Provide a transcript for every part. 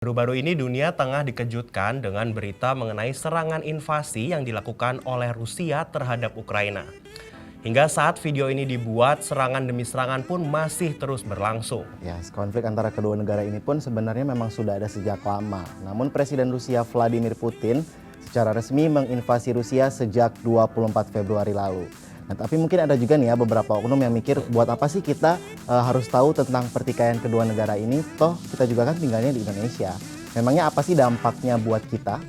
Baru-baru ini dunia tengah dikejutkan dengan berita mengenai serangan invasi yang dilakukan oleh Rusia terhadap Ukraina. Hingga saat video ini dibuat, serangan demi serangan pun masih terus berlangsung. Ya, konflik antara kedua negara ini pun sebenarnya memang sudah ada sejak lama. Namun Presiden Rusia Vladimir Putin secara resmi menginvasi Rusia sejak 24 Februari lalu. Nah, tapi mungkin ada juga nih ya beberapa oknum yang mikir buat apa sih kita harus tahu tentang pertikaian kedua negara ini, toh kita juga kan tinggalnya di Indonesia. Memangnya apa sih dampaknya buat kita?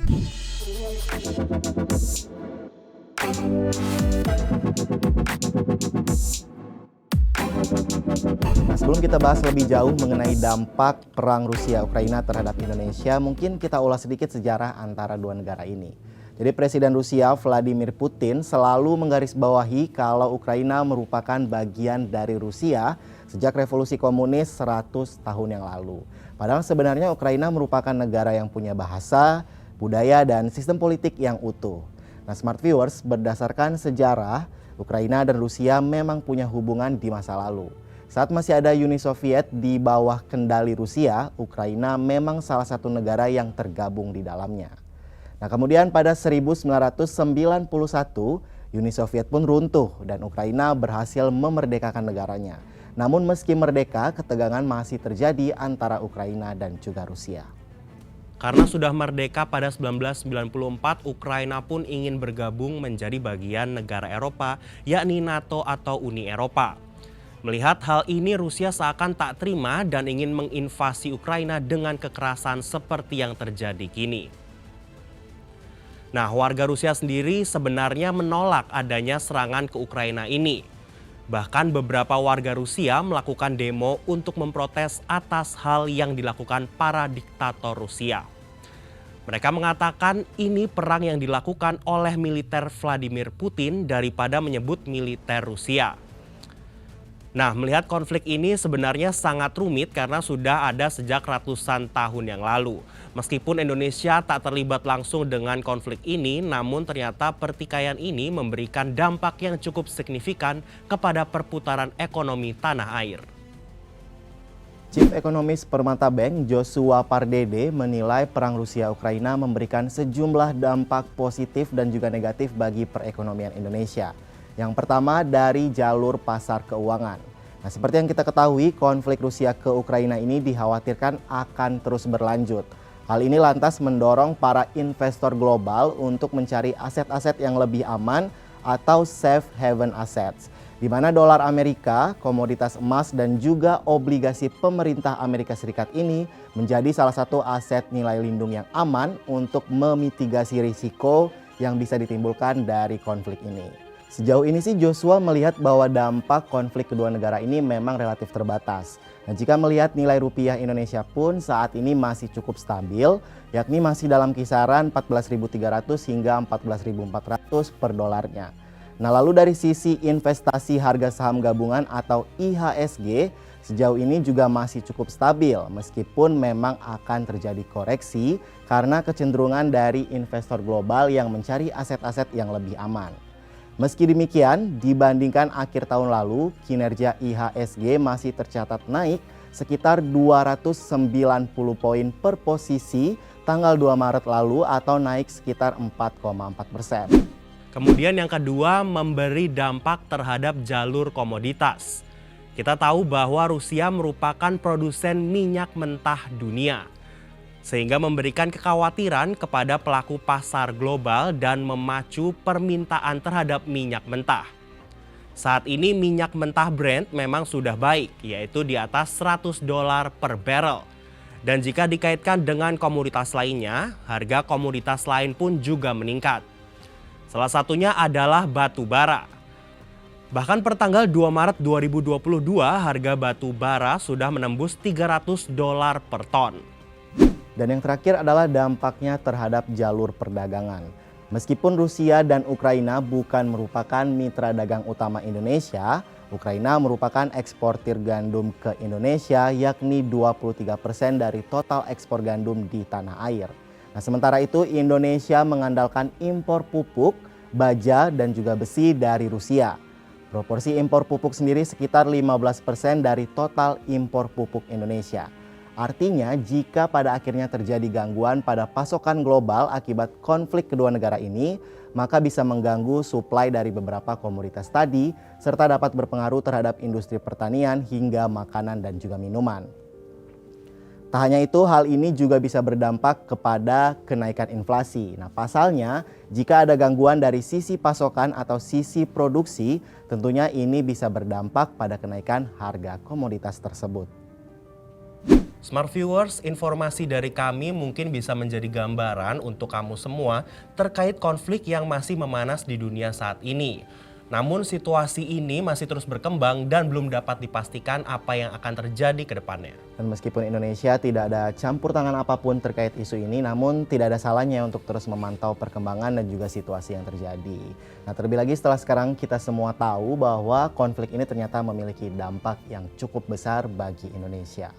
Nah, sebelum kita bahas lebih jauh mengenai dampak perang Rusia-Ukraina terhadap Indonesia, mungkin kita ulas sedikit sejarah antara dua negara ini. Jadi Presiden Rusia Vladimir Putin selalu menggarisbawahi kalau Ukraina merupakan bagian dari Rusia sejak revolusi komunis 100 tahun yang lalu. Padahal sebenarnya Ukraina merupakan negara yang punya bahasa, budaya, dan sistem politik yang utuh. Nah, Smart Viewers, berdasarkan sejarah, Ukraina dan Rusia memang punya hubungan di masa lalu. Saat masih ada Uni Soviet di bawah kendali Rusia, Ukraina memang salah satu negara yang tergabung di dalamnya. Nah, kemudian pada 1991, Uni Soviet pun runtuh dan Ukraina berhasil memerdekakan negaranya. Namun meski merdeka, ketegangan masih terjadi antara Ukraina dan juga Rusia. Karena sudah merdeka pada 1994, Ukraina pun ingin bergabung menjadi bagian negara Eropa, yakni NATO atau Uni Eropa. Melihat hal ini, Rusia seakan tak terima dan ingin menginvasi Ukraina dengan kekerasan seperti yang terjadi kini. Nah, warga Rusia sendiri sebenarnya menolak adanya serangan ke Ukraina ini. Bahkan beberapa warga Rusia melakukan demo untuk memprotes atas hal yang dilakukan para diktator Rusia. Mereka mengatakan ini perang yang dilakukan oleh militer Vladimir Putin daripada menyebut militer Rusia. Nah, melihat konflik ini sebenarnya sangat rumit karena sudah ada sejak ratusan tahun yang lalu. Meskipun Indonesia tak terlibat langsung dengan konflik ini, namun ternyata pertikaian ini memberikan dampak yang cukup signifikan kepada perputaran ekonomi tanah air. Chief Ekonomis Permata Bank Joshua Pardede menilai perang Rusia-Ukraina memberikan sejumlah dampak positif dan juga negatif bagi perekonomian Indonesia. Yang pertama dari jalur pasar keuangan. Nah, seperti yang kita ketahui, konflik Rusia ke Ukraina ini dikhawatirkan akan terus berlanjut. Hal ini lantas mendorong para investor global untuk mencari aset-aset yang lebih aman atau safe haven assets, di mana dolar Amerika, komoditas emas, dan juga obligasi pemerintah Amerika Serikat ini menjadi salah satu aset nilai lindung yang aman untuk memitigasi risiko yang bisa ditimbulkan dari konflik ini. Sejauh ini sih Joshua melihat bahwa dampak konflik kedua negara ini memang relatif terbatas. Nah, jika melihat nilai rupiah Indonesia pun saat ini masih cukup stabil, yakni masih dalam kisaran 14.300 hingga 14.400 per dolarnya. Nah, lalu dari sisi investasi harga saham gabungan atau IHSG, sejauh ini juga masih cukup stabil meskipun memang akan terjadi koreksi karena kecenderungan dari investor global yang mencari aset-aset yang lebih aman. Meski demikian, dibandingkan akhir tahun lalu, kinerja IHSG masih tercatat naik sekitar 290 poin per posisi tanggal 2 Maret lalu atau naik sekitar 4,4%. Kemudian yang kedua, memberi dampak terhadap jalur komoditas. Kita tahu bahwa Rusia merupakan produsen minyak mentah dunia, sehingga memberikan kekhawatiran kepada pelaku pasar global dan memacu permintaan terhadap minyak mentah. Saat ini minyak mentah Brent memang sudah baik, yaitu di atas $100 per barrel. Dan jika dikaitkan dengan komoditas lainnya, harga komoditas lain pun juga meningkat. Salah satunya adalah batu bara. Bahkan pertanggal 2 Maret 2022, harga batu bara sudah menembus $300 per ton. Dan yang terakhir adalah dampaknya terhadap jalur perdagangan. Meskipun Rusia dan Ukraina bukan merupakan mitra dagang utama Indonesia, Ukraina merupakan eksportir gandum ke Indonesia, yakni 23% dari total ekspor gandum di tanah air. Nah, sementara itu Indonesia mengandalkan impor pupuk, baja, dan juga besi dari Rusia. Proporsi impor pupuk sendiri sekitar 15% dari total impor pupuk Indonesia. Artinya, jika pada akhirnya terjadi gangguan pada pasokan global akibat konflik kedua negara ini, maka bisa mengganggu suplai dari beberapa komoditas tadi, serta dapat berpengaruh terhadap industri pertanian hingga makanan dan juga minuman. Tak hanya itu, hal ini juga bisa berdampak kepada kenaikan inflasi. Nah, pasalnya, jika ada gangguan dari sisi pasokan atau sisi produksi, tentunya ini bisa berdampak pada kenaikan harga komoditas tersebut. Smart Viewers, informasi dari kami mungkin bisa menjadi gambaran untuk kamu semua terkait konflik yang masih memanas di dunia saat ini. Namun situasi ini masih terus berkembang dan belum dapat dipastikan apa yang akan terjadi ke depannya. Dan meskipun Indonesia tidak ada campur tangan apapun terkait isu ini, namun tidak ada salahnya untuk terus memantau perkembangan dan juga situasi yang terjadi. Nah, terlebih lagi setelah sekarang kita semua tahu bahwa konflik ini ternyata memiliki dampak yang cukup besar bagi Indonesia.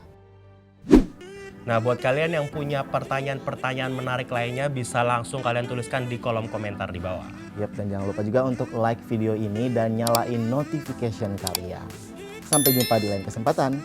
Nah, buat kalian yang punya pertanyaan-pertanyaan menarik lainnya bisa langsung kalian tuliskan di kolom komentar di bawah. Yap, dan jangan lupa juga untuk like video ini dan nyalain notification kalian. Sampai jumpa di lain kesempatan.